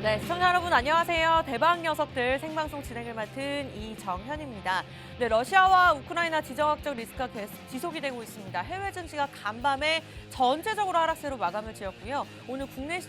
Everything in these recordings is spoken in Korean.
네, 시청자 여러분 안녕하세요. 대박 녀석들 생방송 진행을 맡은 이정현입니다. 네, 러시아와 우크라이나 지정학적 리스크가 계속 지속이 되고 있습니다. 해외 증시가 간밤에 전체적으로 하락세로 마감을 지었고요. 오늘 국내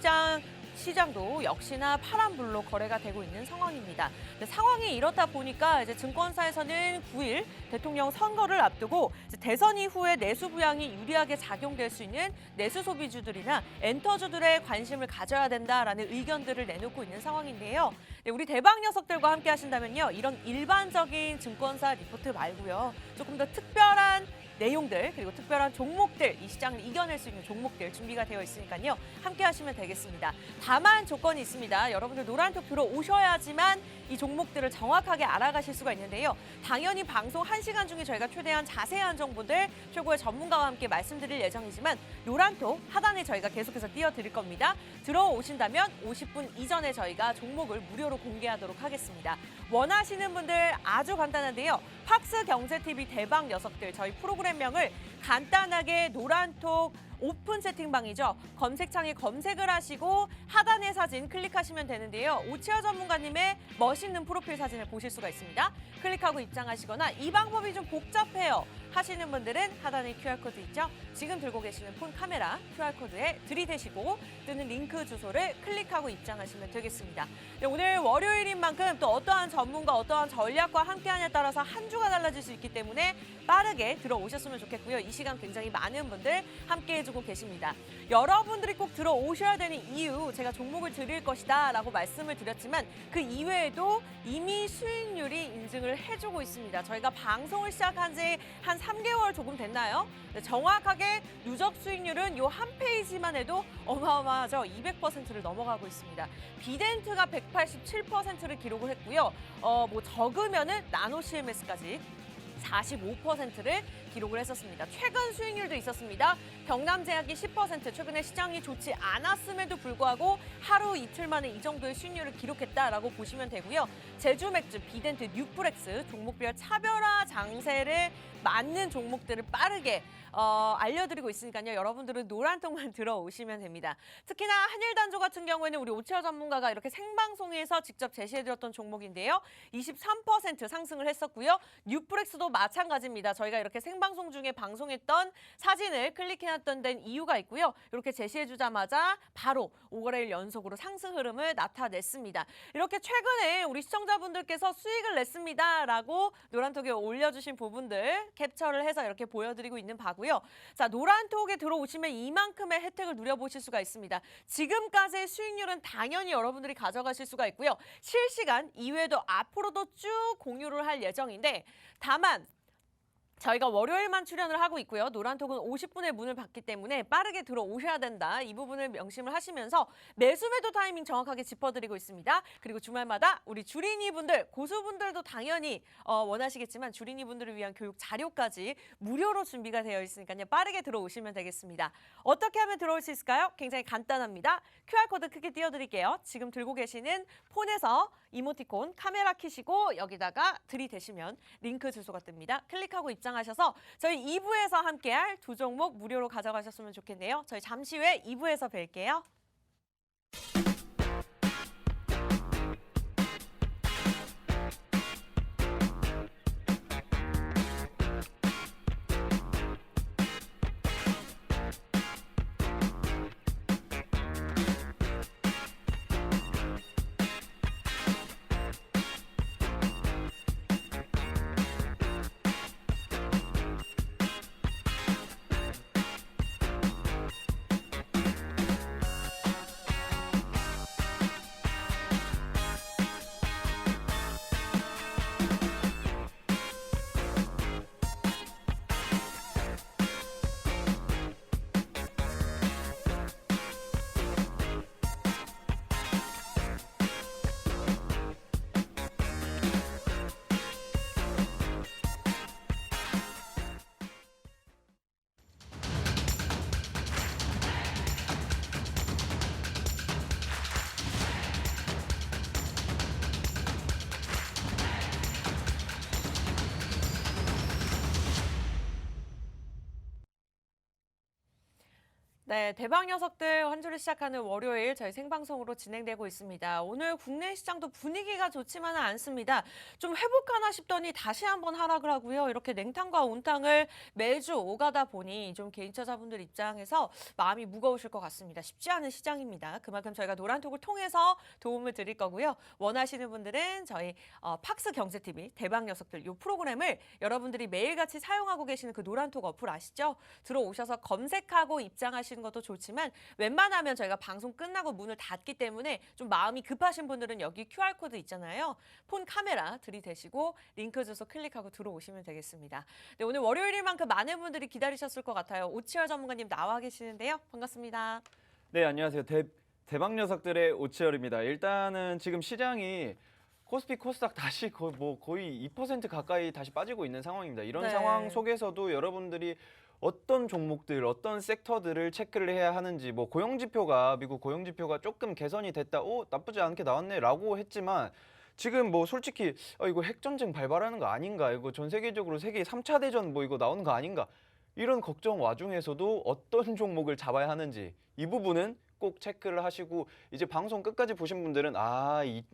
시장도 역시나 파란불로 거래가 되고 있는 상황입니다. 상황이 이렇다 보니까 이제 증권사에서는 9일 대통령 선거를 앞두고 대선 이후에 내수 부양이 유리하게 작용될 수 있는 내수 소비주들이나 엔터주들의 관심을 가져야 된다라는 의견들을 내놓고 있는 상황인데요. 네, 우리 대박 녀석들과 함께 하신다면요. 이런 일반적인 증권사 리포트 말고요. 조금 더 특별한 내용들 그리고 특별한 종목들, 이 시장을 이겨낼 수 있는 종목들 준비가 되어 있으니까요. 함께 하시면 되겠습니다. 다만 조건이 있습니다. 여러분들 노란 투표로 오셔야지만 이 종목들을 정확하게 알아가실 수가 있는데요. 당연히 방송 1시간 중에 저희가 최대한 자세한 정보들 최고의 전문가와 함께 말씀드릴 예정이지만 노란톡 하단에 저희가 계속해서 띄워드릴 겁니다. 들어오신다면 50분 이전에 저희가 종목을 무료로 공개하도록 하겠습니다. 원하시는 분들 아주 간단한데요. 팍스 경제TV 대박 녀석들 저희 프로그램명을 간단하게 노란톡 오픈 채팅방이죠. 검색창에 검색을 하시고 하단의 사진 클릭하시면 되는데요. 오치아 전문가님의 멋있는 프로필 사진을 보실 수가 있습니다. 클릭하고 입장하시거나 이 방법이 좀 복잡해요 하시는 분들은 하단에 QR코드 있죠. 지금 들고 계시는 폰 카메라 QR코드에 들이대시고 뜨는 링크 주소를 클릭하고 입장하시면 되겠습니다. 네, 오늘 월요일인 만큼 또 어떠한 전문가, 어떠한 전략과 함께하냐에 따라서 한 주가 달라질 수 있기 때문에 빠르게 들어오셨으면 좋겠고요. 이 시간 굉장히 많은 분들 함께해주고 계십니다. 여러분들이 꼭 들어오셔야 되는 이유, 제가 종목을 드릴 것이다 라고 말씀을 드렸지만 그 이외에도 이미 수익률이 인증을 해주고 있습니다. 저희가 방송을 시작한 지 한 3개월 조금 됐나요? 네, 정확하게 누적 수익률은 이 한 페이지만 해도 어마어마하죠. 200%를 넘어가고 있습니다. 비덴트가 187%를 기록을 했고요. 적으면은 나노 CMS까지 45%를 기록을 했었습니다. 최근 수익률도 있었습니다. 경남제약이 10%, 최근에 시장이 좋지 않았음에도 불구하고 하루 이틀 만에 이 정도의 수익률을 기록했다라고 보시면 되고요. 제주맥주, 비덴트, 뉴프렉스 종목별 차별화 장세를 맞는 종목들을 빠르게 알려드리고 있으니까요. 여러분들은 노란통만 들어오시면 됩니다. 특히나 한일단조 같은 경우에는 우리 오치아 전문가가 이렇게 생방송에서 직접 제시해드렸던 종목인데요. 23% 상승을 했었고요. 뉴프렉스도 마찬가지입니다. 저희가 이렇게 생방송 중에 방송했던 사진을 클릭해놨던 데는 이유가 있고요. 이렇게 제시해주자마자 바로 5거래일 연속으로 상승 흐름을 나타냈습니다. 이렇게 최근에 우리 시청자분들께서 수익을 냈습니다라고 노란톡에 올려주신 부분들 캡처를 해서 이렇게 보여드리고 있는 바고요. 자, 노란톡에 들어오시면 이만큼의 혜택을 누려보실 수가 있습니다. 지금까지의 수익률은 당연히 여러분들이 가져가실 수가 있고요. 실시간 이외에도 앞으로도 쭉 공유를 할 예정인데 다만 저희가 월요일만 출연을 하고 있고요. 노란톡은 50분의 문을 받기 때문에 빠르게 들어오셔야 된다. 이 부분을 명심을 하시면서 매수 매도 타이밍 정확하게 짚어드리고 있습니다. 그리고 주말마다 우리 주린이분들, 고수분들도 당연히 원하시겠지만 주린이분들을 위한 교육 자료까지 무료로 준비가 되어 있으니까요. 빠르게 들어오시면 되겠습니다. 어떻게 하면 들어올 수 있을까요? 굉장히 간단합니다. QR코드 크게 띄워드릴게요. 지금 들고 계시는 폰에서 이모티콘 카메라 켜시고 여기다가 들이대시면 링크 주소가 뜹니다. 클릭하고 입장하셔서 저희 2부에서 함께할 두 종목 무료로 가져가셨으면 좋겠네요. 저희 잠시 후에 2부에서 뵐게요. 네, 대박 녀석들 한 주를 시작하는 월요일 저희 생방송으로 진행되고 있습니다. 오늘 국내 시장도 분위기가 좋지만은 않습니다. 좀 회복하나 싶더니 다시 한번 하락을 하고요. 이렇게 냉탕과 온탕을 매주 오가다 보니 좀 개인 투자자분들 입장에서 마음이 무거우실 것 같습니다. 쉽지 않은 시장입니다. 그만큼 저희가 노란톡을 통해서 도움을 드릴 거고요. 원하시는 분들은 저희 팍스 경제TV 대박 녀석들 이 프로그램을 여러분들이 매일같이 사용하고 계시는 그 노란톡 어플 아시죠? 들어오셔서 검색하고 입장하시는 것도 좋지만 웬만하면 저희가 방송 끝나고 문을 닫기 때문에 좀 마음이 급하신 분들은 여기 QR코드 있잖아요. 폰 카메라 들이대시고 링크 주소 클릭하고 들어오시면 되겠습니다. 네, 오늘 월요일인 만큼 많은 분들이 기다리셨을 것 같아요. 오치열 전문가님 나와 계시는데요. 반갑습니다. 네, 안녕하세요. 대박 녀석들의 오치열입니다. 일단은 지금 시장이 코스피 코스닥 다시 거의 2% 가까이 다시 빠지고 있는 상황입니다. 이런 네. 상황 속에서도 여러분들이 어떤 종목들, 어떤 섹터들을 체크를 해야 하는지, 미국 고용 지표가 조금 개선이 됐다, 나쁘지 않게 나왔네라고 했지만 지금 솔직히 이거 핵전쟁 발발하는 거 아닌가, 이거 전 세계적으로 세계 3차 대전 이거 나오는 거 아닌가, 이런 걱정 와중에서도 어떤 종목을 잡아야 하는지 이 부분은 꼭 체크를 하시고, 이제 방송 끝까지 보신 분들은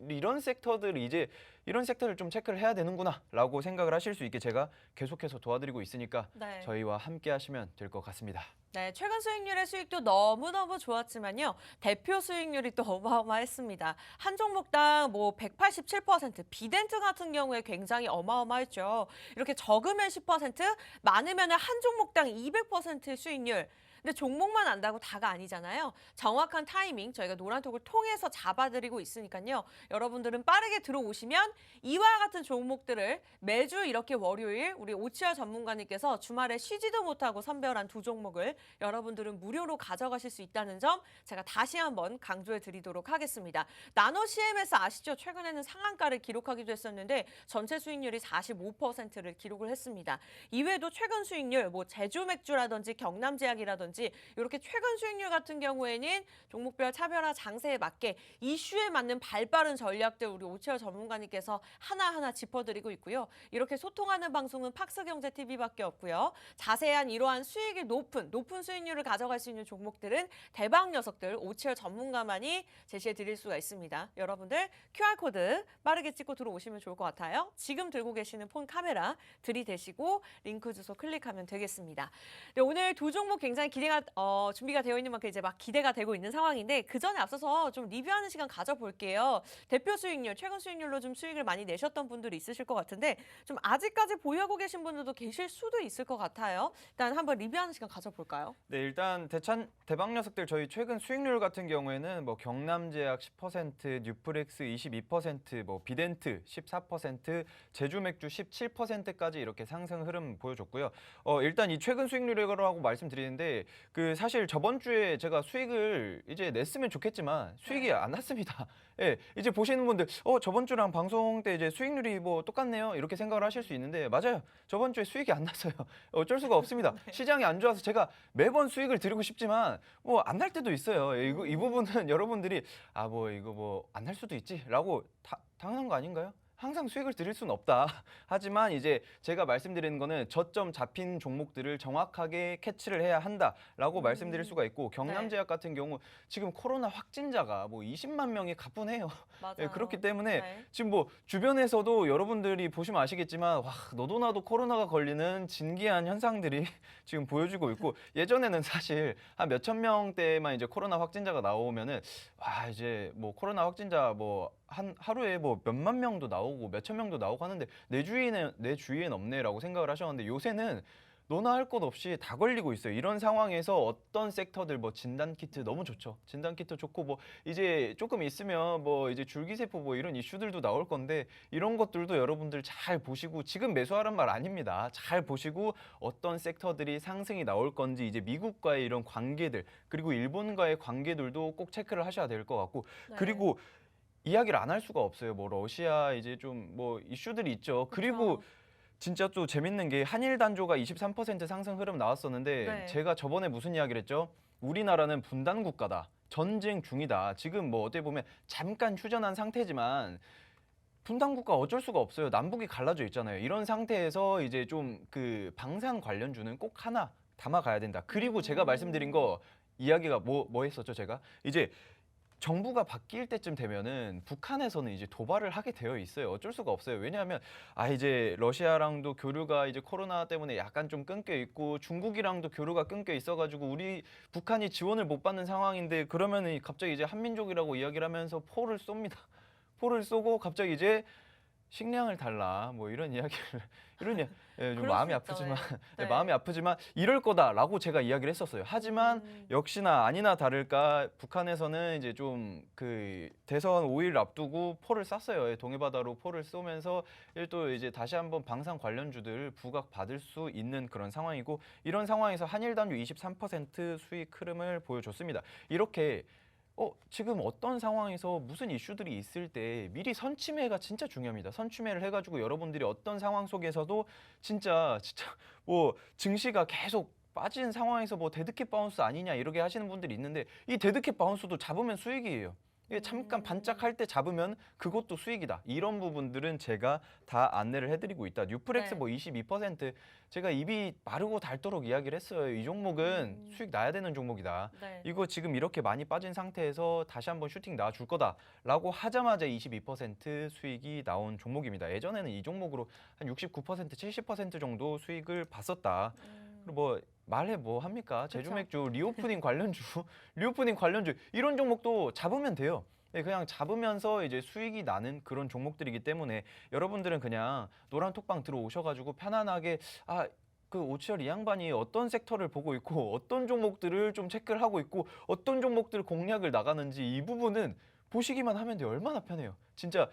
이런 섹터를 좀 체크를 해야 되는구나 라고 생각을 하실 수 있게 제가 계속해서 도와드리고 있으니까 네. 저희와 함께 하시면 될 것 같습니다. 네, 최근 수익률의 수익도 너무너무 좋았지만요. 대표 수익률이 또 어마어마했습니다. 한 종목당 187%, 비덴트 같은 경우에 굉장히 어마어마했죠. 이렇게 적으면 10%, 많으면 한 종목당 200%의 수익률. 근데 종목만 안다고 다가 아니잖아요. 정확한 타이밍 저희가 노란톡을 통해서 잡아드리고 있으니까요. 여러분들은 빠르게 들어오시면 이와 같은 종목들을 매주 이렇게 월요일 우리 오치열 전문가님께서 주말에 쉬지도 못하고 선별한 두 종목을 여러분들은 무료로 가져가실 수 있다는 점 제가 다시 한번 강조해 드리도록 하겠습니다. 나노 CMS 아시죠? 최근에는 상한가를 기록하기도 했었는데 전체 수익률이 45%를 기록을 했습니다. 이외에도 최근 수익률 제주 맥주라든지 경남제약이라든지 이렇게 최근 수익률 같은 경우에는 종목별 차별화 장세에 맞게 이슈에 맞는 발빠른 전략들 우리 오치열 전문가님께서 하나하나 짚어드리고 있고요. 이렇게 소통하는 방송은 팍스경제TV밖에 없고요. 자세한 이러한 수익이 높은 수익률을 가져갈 수 있는 종목들은 대박 녀석들 오치열 전문가만이 제시해 드릴 수가 있습니다. 여러분들 QR코드 빠르게 찍고 들어오시면 좋을 것 같아요. 지금 들고 계시는 폰 카메라 들이대시고 링크 주소 클릭하면 되겠습니다. 네, 오늘 두 종목 굉장히 준비가 되어 있는 만큼 이제 막 기대가 되고 있는 상황인데 그 전에 앞서서 좀 리뷰하는 시간 가져볼게요. 대표 수익률, 최근 수익률로 좀 수익을 많이 내셨던 분들이 있으실 것 같은데 좀 아직까지 보유하고 계신 분들도 계실 수도 있을 것 같아요. 일단 한번 리뷰하는 시간 가져볼까요? 네, 일단 대박 녀석들 저희 최근 수익률 같은 경우에는 경남제약 10%, 뉴프렉스 22%, 비덴트 14%, 제주맥주 17%까지 이렇게 상승 흐름 보여줬고요. 일단 이 최근 수익률이라고 말씀드리는데 사실 저번 주에 제가 수익을 이제 냈으면 좋겠지만 수익이 안 났습니다. 예, 이제 보시는 분들 저번 주랑 방송 때 이제 수익률이 똑같네요 이렇게 생각을 하실 수 있는데 맞아요. 저번 주에 수익이 안 났어요. 어쩔 수가 없습니다. 시장이 안 좋아서 제가 매번 수익을 드리고 싶지만 안 날 때도 있어요. 이 부분은 여러분들이 이거 안 날 수도 있지라고 당연한 거 아닌가요? 항상 수익을 드릴 수는 없다. 하지만 이제 제가 말씀드리는 거는 저점 잡힌 종목들을 정확하게 캐치를 해야 한다라고 말씀드릴 수가 있고, 경남제약 같은 경우 지금 코로나 확진자가 20만 명이 가뿐해요. 맞아요. 네, 그렇기 때문에 네. 지금 주변에서도 여러분들이 보시면 아시겠지만 너도 나도 코로나가 걸리는 진기한 현상들이 지금 보여주고 있고, 예전에는 사실 한 몇천 명대만 이제 코로나 확진자가 나오면은 이제 코로나 확진자 하루에 몇만 명도 나오고 몇천 명도 나오고 하는데 내 주위엔 없네라고 생각을 하셨는데, 요새는 너나 할 것 없이 다 걸리고 있어요. 이런 상황에서 어떤 섹터들 진단키트 너무 좋죠. 진단키트 좋고 이제 조금 있으면 이제 줄기세포 이런 이슈들도 나올 건데, 이런 것들도 여러분들 잘 보시고, 지금 매수하란 말 아닙니다. 잘 보시고 어떤 섹터들이 상승이 나올 건지, 이제 미국과의 이런 관계들 그리고 일본과의 관계들도 꼭 체크를 하셔야 될 것 같고, 네. 그리고 이야기를 안 할 수가 없어요. 러시아 이제 좀 이슈들이 있죠. 그리고 그쵸. 진짜 또 재밌는 게 한일 단조가 23% 상승 흐름 나왔었는데, 네. 제가 저번에 무슨 이야기를 했죠? 우리나라는 분단 국가다. 전쟁 중이다. 지금 어떻게 보면 잠깐 휴전한 상태지만 분단 국가 어쩔 수가 없어요. 남북이 갈라져 있잖아요. 이런 상태에서 이제 좀 방산 관련주는 꼭 하나 담아가야 된다. 그리고 제가 말씀드린 거 이야기가 뭐 했었죠, 제가? 이제 정부가 바뀔 때쯤 되면은 북한에서는 이제 도발을 하게 되어 있어요. 어쩔 수가 없어요. 왜냐하면 이제 러시아랑도 교류가 이제 코로나 때문에 약간 좀 끊겨 있고 중국이랑도 교류가 끊겨 있어가지고 우리 북한이 지원을 못 받는 상황인데 그러면은 갑자기 이제 한민족이라고 이야기를 하면서 포를 쏩니다. 포를 쏘고 갑자기 이제 식량을 달라 뭐 이런 이야기를 좀 그럴 마음이 수 있죠. 아프지만 네. 마음이 아프지만 이럴 거다라고 제가 이야기를 했었어요. 하지만 역시나 아니나 다를까 북한에서는 이제 좀 그 대선 5일 앞두고 포를 쐈어요. 동해바다로 포를 쏘면서 또 이제 다시 한번 방산 관련주들 부각 받을 수 있는 그런 상황이고 이런 상황에서 한일 단유 23% 수익 흐름을 보여줬습니다. 이렇게 지금 어떤 상황에서 무슨 이슈들이 있을 때 미리 선침해가 진짜 중요합니다. 선침해를 해가지고 여러분들이 어떤 상황 속에서도 진짜 뭐 증시가 계속 빠진 상황에서 뭐 데드캣 바운스 아니냐 이렇게 하시는 분들이 있는데 이 데드캣 바운스도 잡으면 수익이에요. 이게 잠깐 반짝할 때 잡으면 그것도 수익이다. 이런 부분들은 제가 다 안내를 해드리고 있다. 뉴프렉스 네. 뭐 22% 제가 입이 마르고 닳도록 이야기를 했어요. 이 종목은 수익 나야 되는 종목이다. 네. 이거 지금 이렇게 많이 빠진 상태에서 다시 한번 슈팅 나와줄 거다라고 하자마자 22% 수익이 나온 종목입니다. 예전에는 이 종목으로 한 69%, 70% 정도 수익을 봤었다. 그리고 뭐 말해 뭐 합니까? 제주맥주, 리오프닝 관련주, 리오프닝 관련주 이런 종목도 잡으면 돼요. 네, 그냥 잡으면서 이제 수익이 나는 그런 종목들이기 때문에 여러분들은 그냥 노란 톡방 들어오셔가지고 편안하게 그 오치열 이 양반이 어떤 섹터를 보고 있고 어떤 종목들을 좀 체크를 하고 있고 어떤 종목들 공략을 나가는지 이 부분은 보시기만 하면 돼요. 얼마나 편해요. 진짜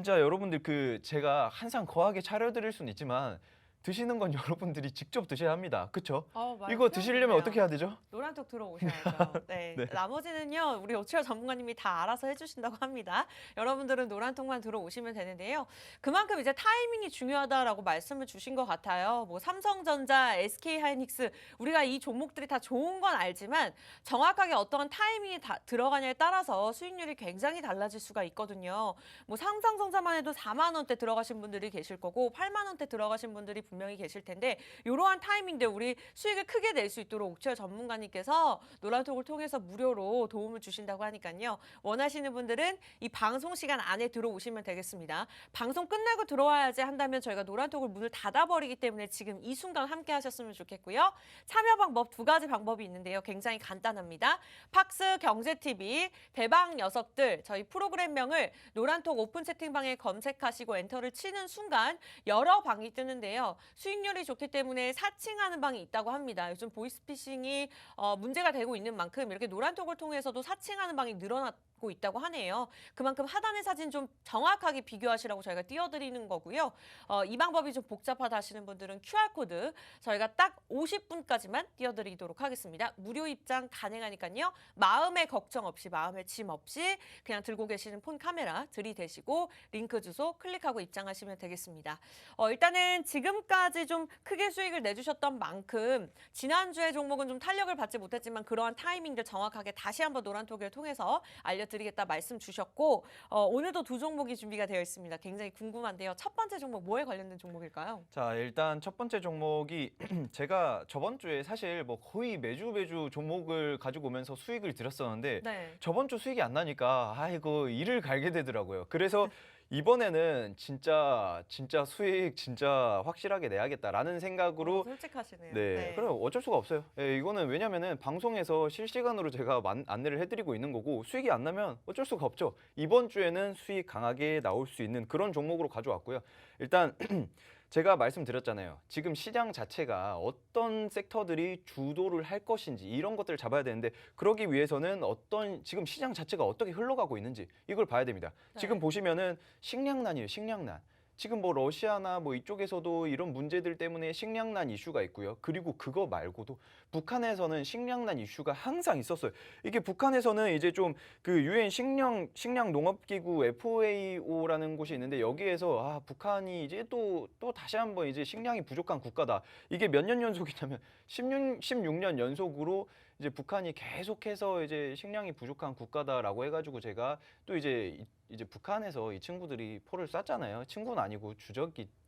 여러분들 그 제가 항상 거하게 차려드릴 수는 있지만 드시는 건 여러분들이 직접 드셔야 합니다. 그쵸? 이거 드시려면 어떻게 해야 되죠? 노란톡 들어오셔야죠. 네. 네. 나머지는요, 우리 오치열 전문가님이 다 알아서 해주신다고 합니다. 여러분들은 노란톡만 들어오시면 되는데요. 그만큼 이제 타이밍이 중요하다라고 말씀을 주신 것 같아요. 뭐 삼성전자, SK하이닉스, 우리가 이 종목들이 다 좋은 건 알지만 정확하게 어떠한 타이밍이 들어가냐에 따라서 수익률이 굉장히 달라질 수가 있거든요. 뭐 삼성전자만 해도 4만 원대 들어가신 분들이 계실 거고 8만 원대 들어가신 분들이 분명히 계실 텐데 이러한 타이밍들 우리 수익을 크게 낼 수 있도록 옥철 전문가님께서 노란톡을 통해서 무료로 도움을 주신다고 하니까요. 원하시는 분들은 이 방송 시간 안에 들어오시면 되겠습니다. 방송 끝나고 들어와야지 한다면 저희가 노란톡을 문을 닫아버리기 때문에 지금 이 순간 함께 하셨으면 좋겠고요. 참여 방법 2가지 방법이 있는데요. 굉장히 간단합니다. 팍스 경제TV 대박 녀석들 저희 프로그램명을 노란톡 오픈 채팅방에 검색하시고 엔터를 치는 순간 여러 방이 뜨는데요. 수익률이 좋기 때문에 사칭하는 방이 있다고 합니다. 요즘 보이스피싱이 문제가 되고 있는 만큼 이렇게 노란톡을 통해서도 사칭하는 방이 늘어나고 있다고 하네요. 그만큼 하단의 사진 좀 정확하게 비교하시라고 저희가 띄워드리는 거고요. 이 방법이 좀 복잡하다 하시는 분들은 QR코드 저희가 딱 50분까지만 띄워드리도록 하겠습니다. 무료 입장 가능하니까요. 마음의 걱정 없이 마음의 짐 없이 그냥 들고 계시는 폰 카메라 들이대시고 링크 주소 클릭하고 입장하시면 되겠습니다. 일단은 지금까지 좀 크게 수익을 내주셨던 만큼 지난주에 종목은 좀 탄력을 받지 못했지만 그러한 타이밍들 정확하게 다시 한번 노란톡을 통해서 알려드리겠다 말씀 주셨고 오늘도 2종목이 준비가 되어 있습니다. 굉장히 궁금한데요. 첫 번째 종목 뭐에 관련된 종목일까요? 자, 일단 첫 번째 종목이 제가 저번 주에 사실 뭐 거의 매주 종목을 가지고 오면서 수익을 드렸었는데 네. 저번 주 수익이 안 나니까 아이고 이를 갈게 되더라고요. 그래서 이번에는 진짜 수익 진짜 확실하게 내야겠다라는 생각으로 솔직하시네요. 네, 그럼 어쩔 수가 없어요. 예, 이거는 왜냐면은 방송에서 실시간으로 제가 안내를 해드리고 있는 거고 수익이 안 나면 어쩔 수가 없죠. 이번 주에는 수익 강하게 나올 수 있는 그런 종목으로 가져왔고요. 일단 제가 말씀드렸잖아요. 지금 시장 자체가 어떤 섹터들이 주도를 할 것인지 이런 것들을 잡아야 되는데 그러기 위해서는 지금 시장 자체가 어떻게 흘러가고 있는지 이걸 봐야 됩니다. 네. 지금 보시면은 식량난이에요, 식량난. 지금 뭐 러시아나 뭐 이쪽에서도 이런 문제들 때문에 식량난 이슈가 있고요. 그리고 그거 말고도 북한에서는 식량난 이슈가 항상 있었어요. 이게 북한에서는 이제 좀 그 유엔 식량 농업기구 FAO라는 곳이 있는데 여기에서 북한이 이제 또 다시 한번 이제 식량이 부족한 국가다. 이게 몇 년 연속이냐면 16년 연속으로 이제 북한이 계속해서 이제 식량이 부족한 국가다라고 해가지고 제가 또 이제 북한에서 이 친구들이 포를 쐈잖아요. 친구는 아니고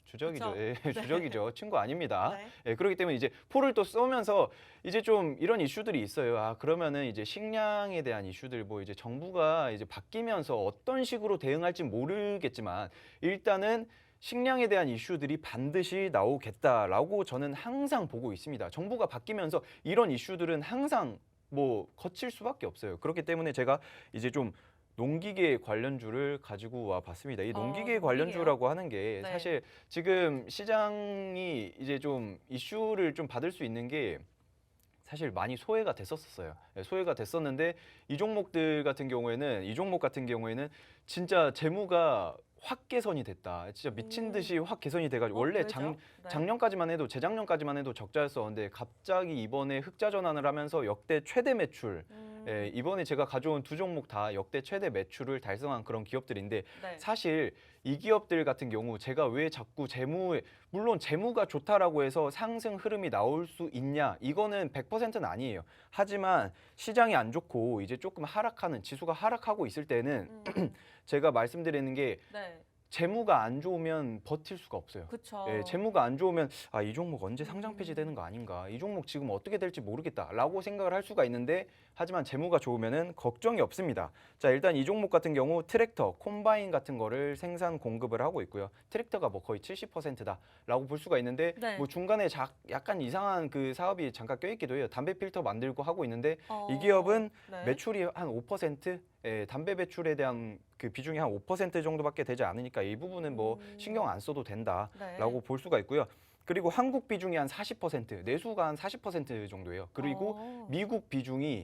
주적이죠. 그쵸? 예, 주적이죠. 친구 아닙니다. 네. 예, 그렇기 때문에 이제 포를 또 쏘면서 이제 좀 이런 이슈들이 있어요. 아, 그러면은 이제 식량에 대한 이슈들 뭐 이제 정부가 이제 바뀌면서 어떤 식으로 대응할지 모르겠지만 일단은 식량에 대한 이슈들이 반드시 나오겠다라고 저는 항상 보고 있습니다. 정부가 바뀌면서 이런 이슈들은 항상 뭐 거칠 수밖에 없어요. 그렇기 때문에 제가 이제 좀 농기계 관련주를 가지고 와 봤습니다. 이 농기계 농기계요? 관련주라고 하는 게 네. 사실 지금 시장이 이제 좀 이슈를 좀 받을 수 있는 게 사실 많이 소외가 됐었어요. 예, 소외가 됐었는데 이 종목 같은 경우에는 진짜 재무가 확 개선이 됐다. 진짜 미친 듯이 확 개선이 돼가지고 원래 왜죠? 네. 재작년까지만 해도 적자였었는데 갑자기 이번에 흑자 전환을 하면서 역대 최대 매출. 예, 이번에 제가 가져온 두 종목 다 역대 최대 매출을 달성한 그런 기업들인데 네. 사실 이 기업들 같은 경우 제가 왜 자꾸 물론 재무가 좋다라고 해서 상승 흐름이 나올 수 있냐? 이거는 100%는 아니에요. 하지만 시장이 안 좋고 이제 조금 지수가 하락하고 있을 때는 제가 말씀드리는 게 네. 재무가 안 좋으면 버틸 수가 없어요. 그쵸. 예, 재무가 안 좋으면 아, 이 종목 언제 상장 폐지되는 거 아닌가? 이 종목 지금 어떻게 될지 모르겠다라고 생각을 할 수가 있는데 하지만 재무가 좋으면은 걱정이 없습니다. 자, 일단 이 종목 같은 경우 트랙터, 콤바인 같은 거를 생산 공급을 하고 있고요. 트랙터가 뭐 거의 70%다라고 볼 수가 있는데 네. 뭐 중간에 약간 이상한 그 사업이 잠깐 껴있기도 해요. 담배 필터 만들고 하고 있는데 어, 이 기업은 네. 매출이 한 5%, 예, 담배 배출에 대한 그 비중이 한 5% 정도밖에 되지 않으니까 이 부분은 뭐 신경 안 써도 된다라고 네. 볼 수가 있고요. 그리고 한국 비중이 한 40%, 내수가 한 40% 정도예요. 그리고 미국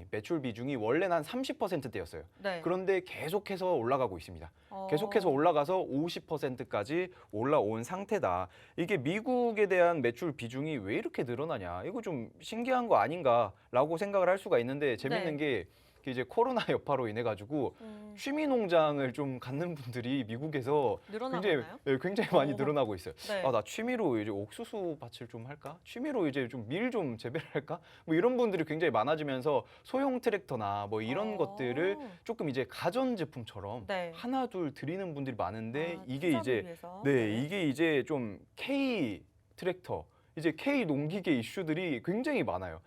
매출 비중이 원래는 한 30%대였어요. 네. 그런데 계속해서 올라가고 있습니다. 어. 계속해서 올라가서 50%까지 올라온 상태다. 이게 미국에 대한 매출 비중이 왜 이렇게 늘어나냐? 이거 좀 신기한 거 아닌가라고 생각을 할 수가 있는데 재밌는 게 이제 코로나 여파로 인해 가지고 취미 농장을 좀 갖는 분들이 미국에서 늘어나나요? 굉장히 많이 늘어나고 있어요. 네. 아, 나 취미로 이제 옥수수 밭을 좀 할까? 취미로 이제 좀 밀 좀 재배를 할까? 뭐 이런 분들이 굉장히 많아지면서 소형 트랙터나 뭐 이런 것들을 조금 이제 가전 제품처럼 네. 하나 둘 드리는 분들이 많은데 아, 이게 투자를 이제 위해서. 이게 이제 좀 K 트랙터 이제 K 농기계 이슈들이 굉장히 많아요.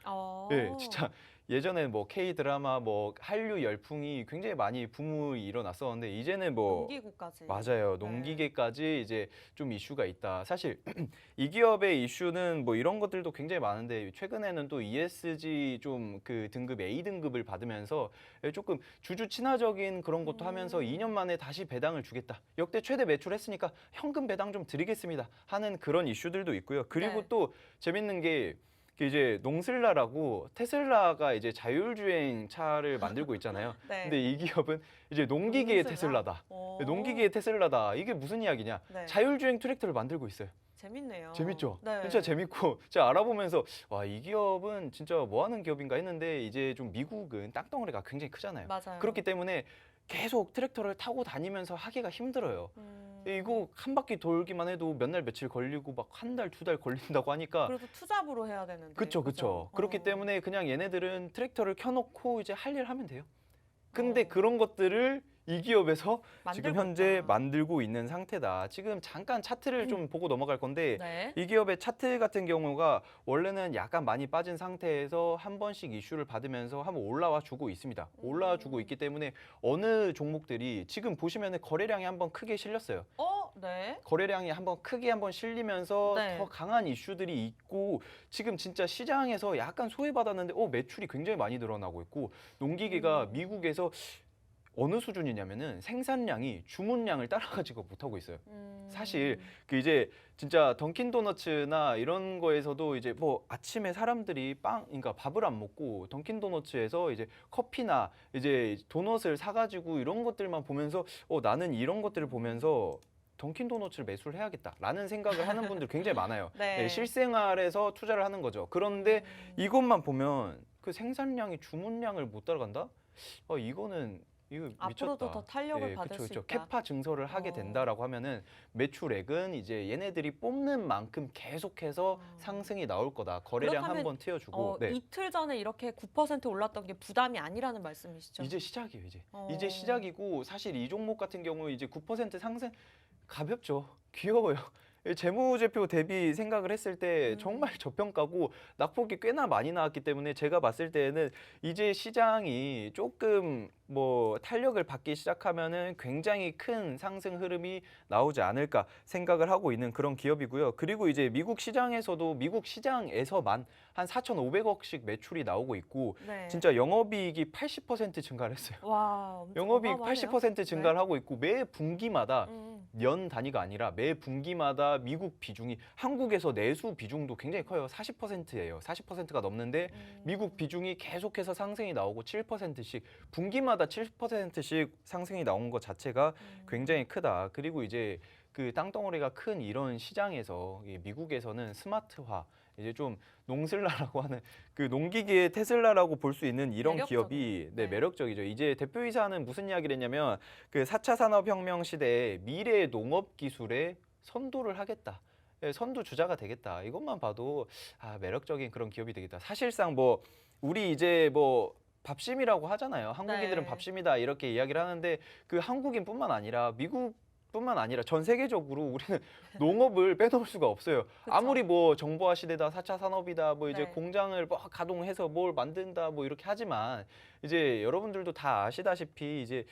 예, 진짜 예전에 뭐 K 드라마 뭐 한류 열풍이 굉장히 많이 붐이 일어났었는데 이제는 뭐 농기구까지. 맞아요. 네. 농기계까지 이제 좀 이슈가 있다. 사실 이 기업의 이슈는 뭐 이런 것들도 굉장히 많은데 최근에는 또 ESG 좀 그 등급 A 등급을 받으면서 조금 주주 친화적인 그런 것도 하면서 2년 만에 다시 배당을 주겠다. 역대 최대 매출했으니까 현금 배당 좀 드리겠습니다. 하는 그런 이슈들도 있고요. 그리고 네. 또 재밌는 게 이제 농슬라라고 테슬라가 이제 자율주행 차를 만들고 있잖아요. 네. 근데 이 기업은 이제 농기계의 농슬라? 테슬라다. 오. 농기계의 테슬라다. 이게 무슨 이야기냐? 네. 자율주행 트랙터를 만들고 있어요. 재밌네요. 재밌죠? 네. 진짜 재밌고 제가 알아보면서 와, 이 기업은 진짜 뭐 하는 기업인가 했는데 이제 좀 미국은 땅덩어리가 굉장히 크잖아요. 맞아요. 그렇기 때문에 계속 트랙터를 타고 다니면서 하기가 힘들어요. 이거 한 바퀴 돌기만 해도 몇 날 며칠 걸리고 막 한 달, 두 달 걸린다고 하니까 그래도 투잡으로 해야 되는데. 그쵸. 그렇기 때문에 그냥 얘네들은 트랙터를 켜놓고 이제 할 일 하면 돼요. 근데 그런 것들을 이 기업에서 지금 만들고 현재 있다. 만들고 있는 상태다. 지금 잠깐 차트를 좀 보고 넘어갈 건데 네. 이 기업의 차트 같은 경우가 원래는 약간 많이 빠진 상태에서 한 번씩 이슈를 받으면서 한번 올라와 주고 있습니다. 올라와 주고 있기 때문에 어느 종목들이 지금 보시면 거래량이 한번 크게 실렸어요. 네. 거래량이 크게 한번 실리면서 네. 더 강한 이슈들이 있고 지금 진짜 시장에서 약간 소외받았는데 매출이 굉장히 많이 늘어나고 있고 농기계가 미국에서 어느 수준이냐면은 생산량이 주문량을 따라가지고 못하고 있어요. 사실 그 이제 진짜 던킨 도너츠나 이런 거에서도 이제 뭐 아침에 사람들이 그러니까 밥을 안 먹고 던킨 도너츠에서 이제 커피나 이제 도넛을 사가지고 이런 것들만 보면서 나는 이런 것들을 보면서 던킨 도너츠를 매수를 해야겠다라는 생각을 하는 분들 굉장히 많아요. 네. 실생활에서 투자를 하는 거죠. 그런데 이것만 보면 그 생산량이 주문량을 못 따라간다? 이거 미쳤다. 앞으로도 더 탄력을 받을 수 있다. 캐파 증설을 하게 된다라고 하면은 매출액은 이제 얘네들이 뽑는 만큼 계속해서 상승이 나올 거다. 거래량 그렇다면, 한번 튀어주고. 네. 이틀 전에 이렇게 9% 올랐던 게 부담이 아니라는 말씀이시죠? 이제 시작이에요. 이제 시작이고 사실 이 종목 같은 경우 이제 9% 상승 가볍죠. 귀여워요. 재무제표 대비 생각을 했을 때 정말 저평가고 낙폭이 꽤나 많이 나왔기 때문에 제가 봤을 때에는 이제 시장이 조금 뭐 탄력을 받기 시작하면은 굉장히 큰 상승 흐름이 나오지 않을까 생각을 하고 있는 그런 기업이고요. 그리고 이제 미국 시장에서만 한 4,500억씩 매출이 나오고 있고 네. 진짜 영업이익이 80% 증가를 했어요. 와, 엄청 영업이익 어마어마하네요. 80% 증가를 하고 있고 매 분기마다 음. 연 단위가 아니라 매 분기마다 미국 비중이 한국에서 내수 비중도 굉장히 커요. 40%예요. 40%가 넘는데 미국 비중이 계속해서 상승이 나오고 7%씩 분기마다 7%씩 상승이 나온 것 자체가 굉장히 크다. 그리고 이제 그 땅덩어리가 큰 이런 시장에서 이 미국에서는 스마트화 이제 좀 농슬라라고 하는 그 농기계의 테슬라라고 볼 수 있는 이런 매력적이네요. 기업이 네. 매력적이죠. 이제 대표이사는 무슨 이야기를 했냐면 그 4차 산업혁명 시대에 미래 농업 기술에 선도를 하겠다. 예, 선두 주자가 되겠다. 이것만 봐도 매력적인 그런 기업이 되겠다. 사실상 뭐 우리 이제 뭐 밥심이라고 하잖아요. 한국인들은 네. 밥심이다 이렇게 이야기를 하는데 그 한국인뿐만 아니라 미국뿐만 아니라 전 세계적으로 우리는 농업을 빼놓을 수가 없어요. 그쵸. 아무리 뭐 정보화 시대다, 4차 산업이다, 뭐 이제 네. 공장을 뭐 가동해서 뭘 만든다, 뭐 이렇게 하지만 이제 여러분들도 다 아시다시피 이제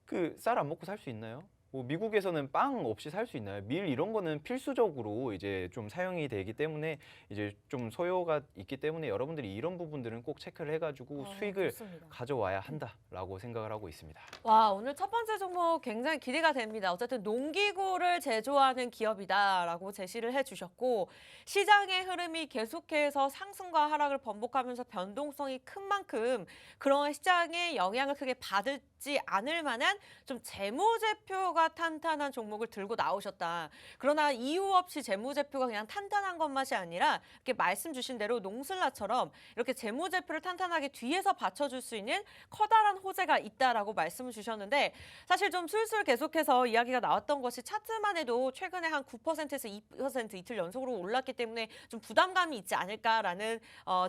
그 쌀 안 먹고 살 수 있나요? 뭐 미국에서는 빵 없이 살 수 있나요? 밀 이런 거는 필수적으로 이제 좀 사용이 되기 때문에 이제 좀 소요가 있기 때문에 여러분들이 이런 부분들은 꼭 체크를 해가지고 수익을 좋습니다. 가져와야 한다라고 생각을 하고 있습니다. 와, 오늘 첫 번째 종목 굉장히 기대가 됩니다. 어쨌든 농기구를 제조하는 기업이다라고 제시를 해주셨고 시장의 흐름이 계속해서 상승과 하락을 번복하면서 변동성이 큰 만큼 그런 시장에 영향을 크게 받지 않을 만한 좀 재무제표가 탄탄한 종목을 들고 나오셨다. 그러나 이유 없이 재무제표가 그냥 탄탄한 것만이 아니라 이렇게 말씀 주신 대로 농슬라처럼 이렇게 재무제표를 탄탄하게 뒤에서 받쳐줄 수 있는 커다란 호재가 있다라고 말씀을 주셨는데 사실 좀 술술 계속해서 이야기가 나왔던 것이 차트만 해도 최근에 한 9%에서 2% 이틀 연속으로 올랐기 때문에 좀 부담감이 있지 않을까라는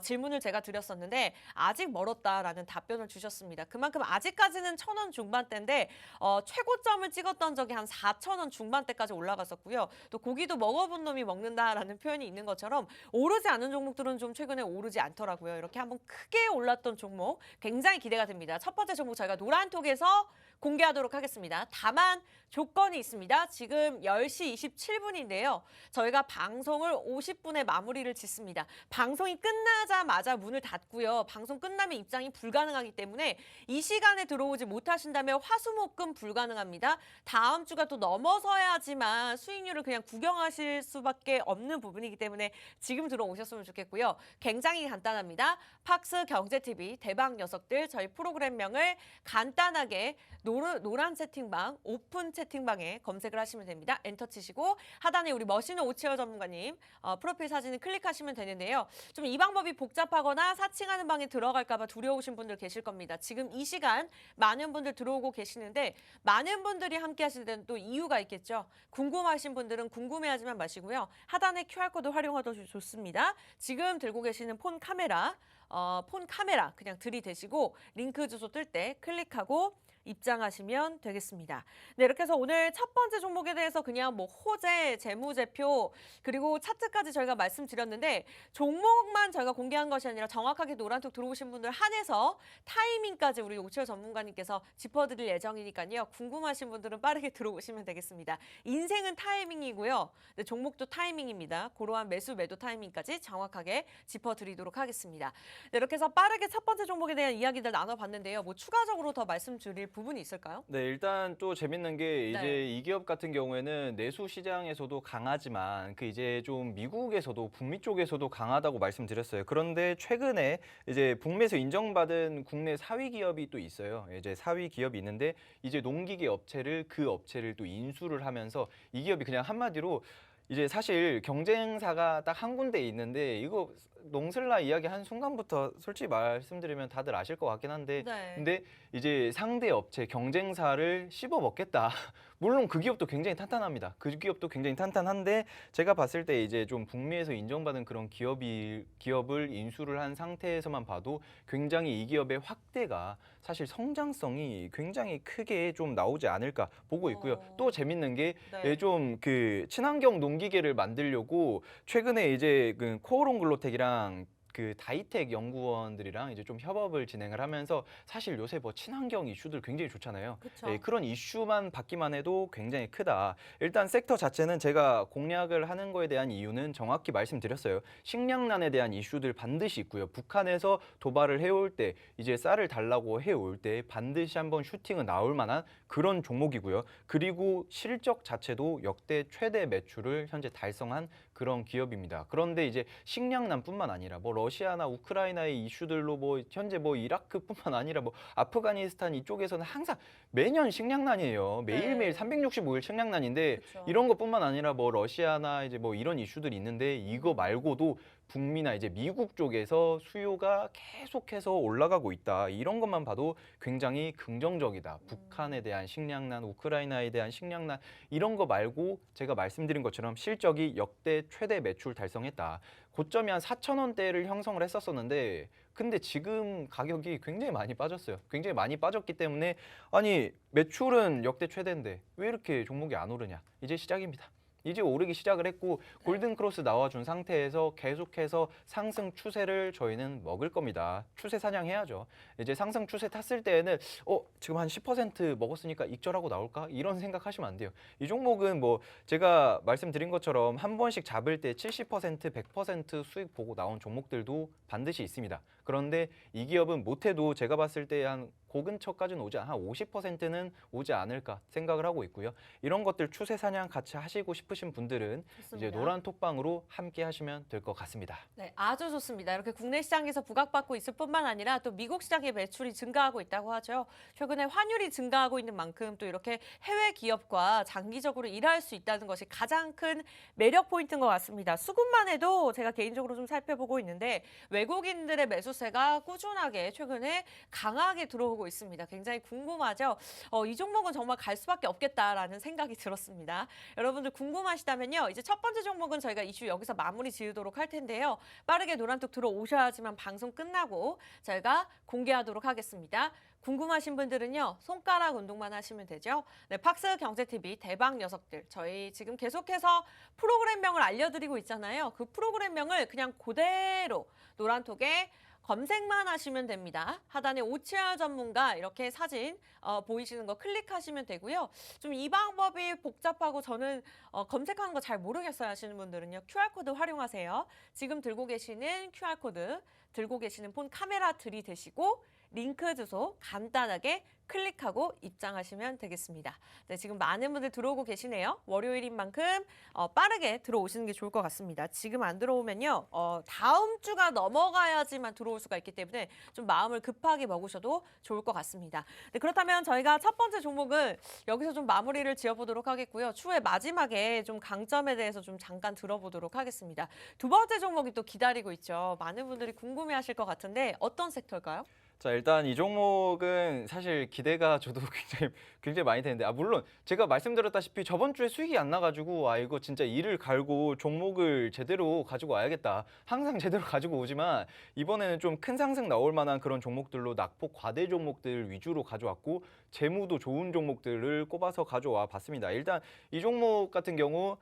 질문을 제가 드렸었는데 아직 멀었다라는 답변을 주셨습니다. 그만큼 아직까지는 1,000원 중반대인데 최고점을 찍었던 적이 한 4,000원 중반대까지 올라갔었고요. 또 고기도 먹어본 놈이 먹는다라는 표현이 있는 것처럼 오르지 않은 종목들은 좀 최근에 오르지 않더라고요. 이렇게 한번 크게 올랐던 종목 굉장히 기대가 됩니다. 첫 번째 종목 저희가 노란톡에서 공개하도록 하겠습니다. 다만 조건이 있습니다. 지금 10시 27분인데요. 저희가 방송을 50분에 마무리를 짓습니다. 방송이 끝나자마자 문을 닫고요. 방송 끝나면 입장이 불가능하기 때문에 이 시간에 들어오지 못하신다면 화수목금 불가능합니다. 다음 주가 또 넘어서야지만 수익률을 그냥 구경하실 수밖에 없는 부분이기 때문에 지금 들어오셨으면 좋겠고요. 굉장히 간단합니다. 팍스 경제TV 대박 녀석들 저희 프로그램명을 간단하게 노란 채팅방, 오픈 채팅방에 검색을 하시면 됩니다. 엔터 치시고 하단에 우리 멋있는 오치열 전문가님 프로필 사진을 클릭하시면 되는데요. 좀 이 방법이 복잡하거나 사칭하는 방에 들어갈까 봐 두려우신 분들 계실 겁니다. 지금 이 시간 많은 분들 들어오고 계시는데 많은 분들이 함께 하실 때는 또 이유가 있겠죠. 궁금하신 분들은 궁금해하지만 마시고요. 하단에 QR코드 활용하셔도 좋습니다. 지금 들고 계시는 폰 카메라 그냥 들이대시고 링크 주소 뜰 때 클릭하고 입장하시면 되겠습니다. 네, 이렇게 해서 오늘 첫 번째 종목에 대해서 그냥 뭐 호재, 재무제표 그리고 차트까지 저희가 말씀드렸는데 종목만 저희가 공개한 것이 아니라 정확하게 노란톡 들어오신 분들 한해서 타이밍까지 우리 오치열 전문가님께서 짚어드릴 예정이니까요. 궁금하신 분들은 빠르게 들어오시면 되겠습니다. 인생은 타이밍이고요. 네, 종목도 타이밍입니다. 그러한 매수, 매도 타이밍까지 정확하게 짚어드리도록 하겠습니다. 네, 이렇게 해서 빠르게 첫 번째 종목에 대한 이야기들 나눠봤는데요. 뭐 추가적으로 더 말씀드릴 부분이 있을까요? 네, 일단 또 재밌는 게 이제 네. 이 기업 같은 경우에는 내수 시장에서도 강하지만 그 이제 좀 미국에서도 북미 쪽에서도 강하다고 말씀드렸어요. 그런데 최근에 이제 북미에서 인정받은 국내 4위 기업이 또 있어요. 이제 4위 기업이 있는데 이제 농기계 업체를 그 업체를 또 인수를 하면서 이 기업이 그냥 한마디로 이제 사실 경쟁사가 딱 한 군데 있는데 이거 농슬라 이야기 한 순간부터 솔직히 말씀드리면 다들 아실 것 같긴 한데 네. 근데 이제 상대 업체 경쟁사를 씹어 먹겠다. 물론 그 기업도 굉장히 탄탄합니다. 그 기업도 굉장히 탄탄한데 제가 봤을 때 이제 좀 북미에서 인정받은 그런 기업을 인수를 한 상태에서만 봐도 굉장히 이 기업의 확대가 사실 성장성이 굉장히 크게 좀 나오지 않을까 보고 있고요. 또 재밌는 게 네. 좀 그 친환경 농기계를 만들려고 최근에 이제 그 코오롱 글로텍이랑 그 다이텍 연구원들이랑 이제 좀 협업을 진행을 하면서 사실 요새 뭐 친환경 이슈들 굉장히 좋잖아요. 그쵸. 예, 그런 이슈만 받기만 해도 굉장히 크다. 일단 섹터 자체는 제가 공략을 하는 거에 대한 이유는 정확히 말씀드렸어요. 식량난에 대한 이슈들 반드시 있고요. 북한에서 도발을 해올 때 이제 쌀을 달라고 해올 때 반드시 한번 슈팅은 나올 만한 그런 종목이고요. 그리고 실적 자체도 역대 최대 매출을 현재 달성한 그런 기업입니다. 그런데 이제 식량난뿐만 아니라 뭐 러시아나 우크라이나의 이슈들로 뭐 현재 뭐 이라크뿐만 아니라 뭐 아프가니스탄 이쪽에서는 항상 매년 식량난이에요. 매일매일 네. 365일 식량난인데 그쵸. 이런 것뿐만 아니라 뭐 러시아나 이제 뭐 이런 이슈들이 있는데 이거 말고도 북미나 이제 미국 쪽에서 수요가 계속해서 올라가고 있다. 이런 것만 봐도 굉장히 긍정적이다. 북한에 대한 식량난, 우크라이나에 대한 식량난 이런 거 말고 제가 말씀드린 것처럼 실적이 역대 최대 매출 달성했다. 고점이 한 4천 원대를 형성을 했었었는데 근데 지금 가격이 굉장히 많이 빠졌어요. 굉장히 많이 빠졌기 때문에 아니 매출은 역대 최대인데 왜 이렇게 종목이 안 오르냐. 이제 시작입니다. 이제 오르기 시작을 했고 골든 크로스 나와준 상태에서 계속해서 상승 추세를 저희는 먹을 겁니다. 추세 사냥해야죠. 이제 상승 추세 탔을 때에는 지금 한 10% 먹었으니까 익절하고 나올까? 이런 생각하시면 안 돼요. 이 종목은 뭐 제가 말씀드린 것처럼 한 번씩 잡을 때 70%, 100% 수익 보고 나온 종목들도 반드시 있습니다. 그런데 이 기업은 못해도 제가 봤을 때 한 고근처까지는 오지 한 50%는 오지 않을까 생각을 하고 있고요. 이런 것들 추세 사냥 같이 하시고 싶으신 분들은 좋습니다. 이제 노란 톡방으로 함께 하시면 될 것 같습니다. 네, 아주 좋습니다. 이렇게 국내 시장에서 부각받고 있을 뿐만 아니라 또 미국 시장의 매출이 증가하고 있다고 하죠. 최근에 환율이 증가하고 있는 만큼 또 이렇게 해외 기업과 장기적으로 일할 수 있다는 것이 가장 큰 매력 포인트인 것 같습니다. 수급만 해도 제가 개인적으로 좀 살펴보고 있는데 외국인들의 매수세가 꾸준하게 최근에 강하게 들어오고 있습니다. 굉장히 궁금하죠? 이 종목은 정말 갈 수밖에 없겠다라는 생각이 들었습니다. 여러분들 궁금하시다면요. 이제 첫 번째 종목은 저희가 이슈 여기서 마무리 지으도록 할 텐데요. 빠르게 노란톡 들어오셔야지만 방송 끝나고 저희가 공개하도록 하겠습니다. 궁금하신 분들은요. 손가락 운동만 하시면 되죠. 네, 팍스 경제TV 대박 녀석들. 저희 지금 계속해서 프로그램명을 알려드리고 있잖아요. 그 프로그램명을 그냥 그대로 노란톡에 검색만 하시면 됩니다. 하단에 OCR 전문가 이렇게 사진 보이시는 거 클릭하시면 되고요. 좀 이 방법이 복잡하고 저는 검색하는 거 잘 모르겠어요 하시는 분들은요. QR코드 활용하세요. 지금 들고 계시는 QR코드, 들고 계시는 폰 카메라 들이대시고 링크 주소 간단하게 클릭하고 입장하시면 되겠습니다. 네, 지금 많은 분들 들어오고 계시네요. 월요일인 만큼 빠르게 들어오시는 게 좋을 것 같습니다. 지금 안 들어오면요. 다음 주가 넘어가야지만 들어올 수가 있기 때문에 좀 마음을 급하게 먹으셔도 좋을 것 같습니다. 네, 그렇다면 저희가 첫 번째 종목은 여기서 좀 마무리를 지어보도록 하겠고요. 추후에 마지막에 좀 강점에 대해서 좀 잠깐 들어보도록 하겠습니다. 두 번째 종목이 또 기다리고 있죠. 많은 분들이 궁금해하실 것 같은데 어떤 섹터일까요? 자, 일단 이 종목은 사실 기대가 저도 굉장히 많이 되는데 물론 제가 말씀드렸다시피 저번 주에 수익이 안 나가지고 이거 진짜 이를 갈고 종목을 제대로 가지고 와야겠다. 항상 제대로 가지고 오지만 이번에는 좀 큰 상승 나올 만한 그런 종목들로 낙폭 과대 종목들 위주로 가져왔고 재무도 좋은 종목들을 꼽아서 가져와 봤습니다. 일단 이 종목 같은 경우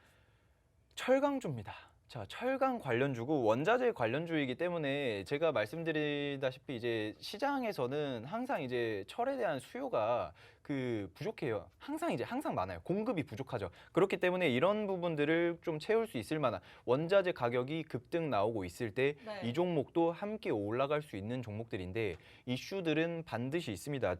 철강주입니다. 자, 철강 관련주고 원자재 관련주이기 때문에 제가 말씀드리다시피 이제 시장에서는 항상 이제 철에 대한 수요가 부족해요. 항상 많아요. 공급이 부족하죠. 그렇기 때문에 이런 부분들을 좀 채울 수 있을 만한 원자재 가격이 급등 나오고 있을 때 이 네. 종목도 함께 올라갈 수 있는 종목들인데 이슈들은 반드시 있습니다.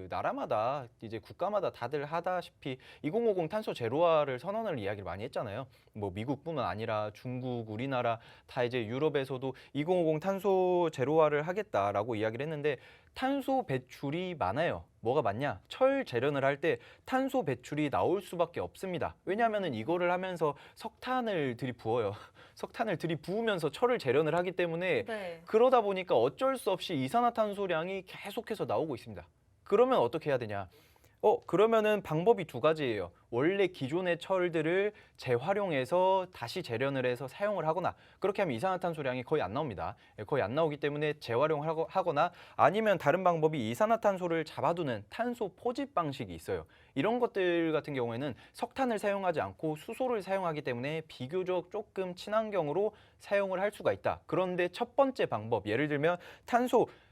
나라마다 이제 국가마다 다들 하다시피 2050 탄소 제로화를 선언을 이야기를 많이 했잖아요. 뭐 미국뿐만 아니라 중국, 우리나라 다 이제 유럽에서도 2050 탄소 제로화를 하겠다라고 이야기를 했는데 탄소 배출이 많아요. 뭐가 맞냐? 철 재련을 할 때 탄소 배출이 나올 수밖에 없습니다. 왜냐하면 이거를 하면서 석탄을 들이부어요. 석탄을 들이부으면서 철을 재련을 하기 때문에 네. 그러다 보니까 어쩔 수 없이 이산화탄소량이 계속해서 나오고 있습니다. 그러면 어떻게 해야 되냐? 그러면은 방법이 두 가지예요. 원래 기존의 철들을 재활용해서 다시 재련을 해서 사용을 하거나, 그렇게 하면 이산화탄소량이 거의 안 나옵니다. 거의 안 나오기 때문에 재활용을 하거나, 아니면 다른 방법이 이산화탄소를 잡아두는 탄소 포집 방식이 있어요. 이런 것들 같은 경우에는 석탄을 사용하지 않고 수소를 사용하기 때문에 비교적 조금 친환경으로 사용을 할 수가 있다. 그런데 첫 번째 방법, 예를 들면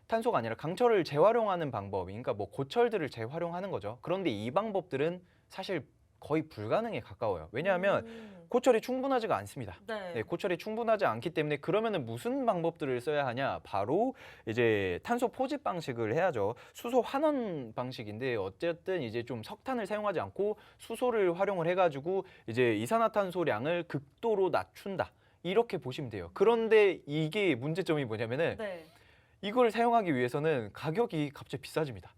탄소가 아니라 강철을 재활용하는 방법, 그러니까 뭐 고철들을 재활용하는 거죠. 그런데 이 방법들은 사실 거의 불가능에 가까워요. 왜냐하면 고철이 충분하지가 않습니다. 네. 고철이 충분하지 않기 때문에 그러면은 무슨 방법들을 써야 하냐? 바로 이제 탄소 포집 방식을 해야죠. 수소 환원 방식인데, 어쨌든 이제 좀 석탄을 사용하지 않고 수소를 활용을 해가지고 이제 이산화탄소량을 극도로 낮춘다. 이렇게 보시면 돼요. 그런데 이게 문제점이 뭐냐면은 네. 이걸 사용하기 위해서는 가격이 갑자기 비싸집니다.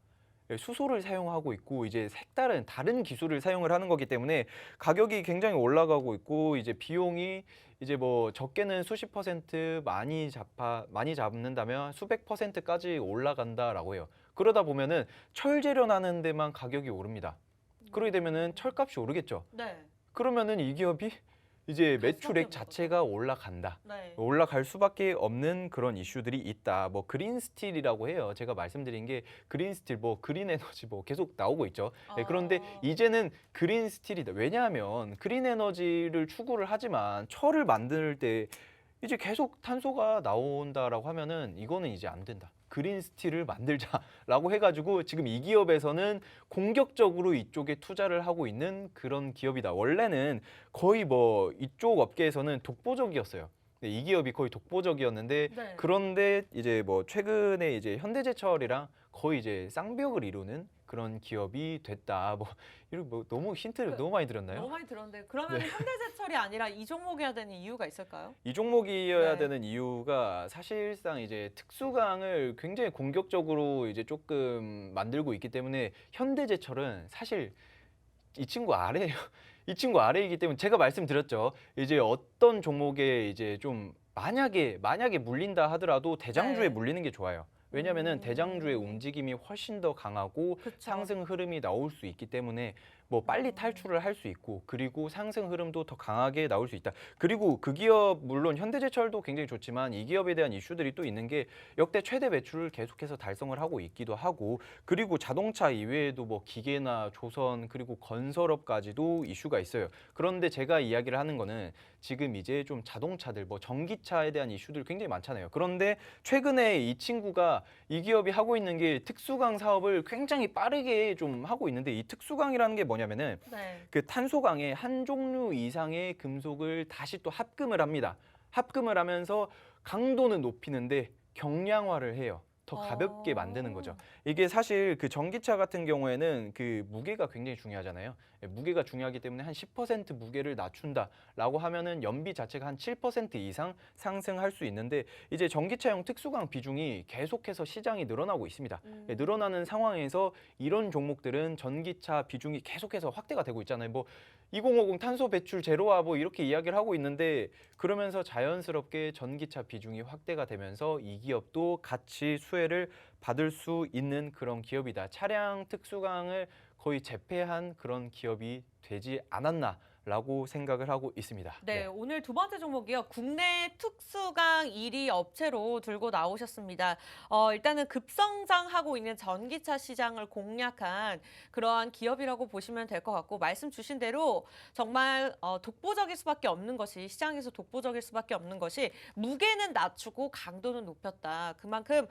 수소를 사용하고 있고 이제 색다른 다른 기술을 사용을 하는 거기 때문에 가격이 굉장히 올라가고 있고, 이제 비용이 이제 뭐 적게는 수십 퍼센트, 많이 잡는다면 수백 퍼센트까지 올라간다라고 해요. 그러다 보면은 철 재련하는 데만 가격이 오릅니다. 그러게 되면은 철값이 오르겠죠. 네. 그러면은 이 기업이 이제 갈 수밖에 매출액 없는 자체가 올라간다. 네. 올라갈 수밖에 없는 그런 이슈들이 있다. 뭐 그린 스틸이라고 해요. 제가 말씀드린 게 그린 스틸, 뭐 그린 에너지 뭐 계속 나오고 있죠. 그런데 이제는 그린 스틸이다. 왜냐하면 그린 에너지를 추구를 하지만 철을 만들 때 이제 계속 탄소가 나온다라고 하면은 이거는 이제 안 된다. 그린 스틸을 만들자라고 해가지고 지금 이 기업에서는 공격적으로 이쪽에 투자를 하고 있는 그런 기업이다. 원래는 거의 뭐 이쪽 업계에서는 독보적이었어요. 이 기업이 거의 독보적이었는데, 네. 그런데 이제 뭐 최근에 이제 현대제철이랑 거의 이제 쌍벽을 이루는 그런 기업이 됐다. 뭐 이런 뭐 너무 힌트를 너무 많이 드렸나요? 너무 많이 들었는데 그러면 현대제철이 아니라 이 종목이어야 되는 이유가 있을까요? 이 종목이어야 네. 되는 이유가 사실상 이제 특수강을 굉장히 공격적으로 이제 조금 만들고 있기 때문에, 현대제철은 사실 이 친구 아래예요. 이 친구 아래이기 때문에 제가 말씀드렸죠. 이제 어떤 종목에 이제 좀 만약에 물린다 하더라도 대장주에 네. 물리는 게 좋아요. 왜냐면은 대장주의 움직임이 훨씬 더 강하고 그쵸. 상승 흐름이 나올 수 있기 때문에 뭐 빨리 탈출을 할 수 있고, 그리고 상승 흐름도 더 강하게 나올 수 있다. 그리고 그 기업 물론 현대제철도 굉장히 좋지만 이 기업에 대한 이슈들이 또 있는 게 역대 최대 매출을 계속해서 달성을 하고 있기도 하고, 그리고 자동차 이외에도 뭐 기계나 조선 그리고 건설업까지도 이슈가 있어요. 그런데 제가 이야기를 하는 거는 지금 이제 좀 자동차들 뭐 전기차에 대한 이슈들 굉장히 많잖아요. 그런데 최근에 이 친구가 이 기업이 하고 있는 게 특수강 사업을 굉장히 빠르게 좀 하고 있는데, 이 특수강이라는 게 뭐냐면은 네. 그 탄소강에 한 종류 이상의 금속을 다시 또 합금을 합니다. 합금을 하면서 강도는 높이는데 경량화를 해요. 더 가볍게 만드는 거죠. 이게 사실 그 전기차 같은 경우에는 그 무게가 굉장히 중요하잖아요. 무게가 중요하기 때문에 한 10% 무게를 낮춘다라고 하면은 연비 자체가 한 7% 이상 상승할 수 있는데, 이제 전기차용 특수강 비중이 계속해서 시장이 늘어나고 있습니다. 늘어나는 상황에서 이런 종목들은 전기차 비중이 계속해서 확대가 되고 있잖아요. 뭐 2050 탄소 배출 제로화 뭐 이렇게 이야기를 하고 있는데, 그러면서 자연스럽게 전기차 비중이 확대가 되면서 이 기업도 같이 수혜를 받을 수 있는 그런 기업이다. 차량 특수강을 거의 제패한 그런 기업이 되지 않았나라고 생각을 하고 있습니다. 네, 오늘 두 번째 종목이요. 국내 특수강 1위 업체로 들고 나오셨습니다. 일단은 급성장하고 있는 전기차 시장을 공략한 그러한 기업이라고 보시면 될 것 같고, 말씀 주신 대로 정말 독보적일 수밖에 없는 것이, 시장에서 독보적일 수밖에 없는 것이 무게는 낮추고 강도는 높였다. 그만큼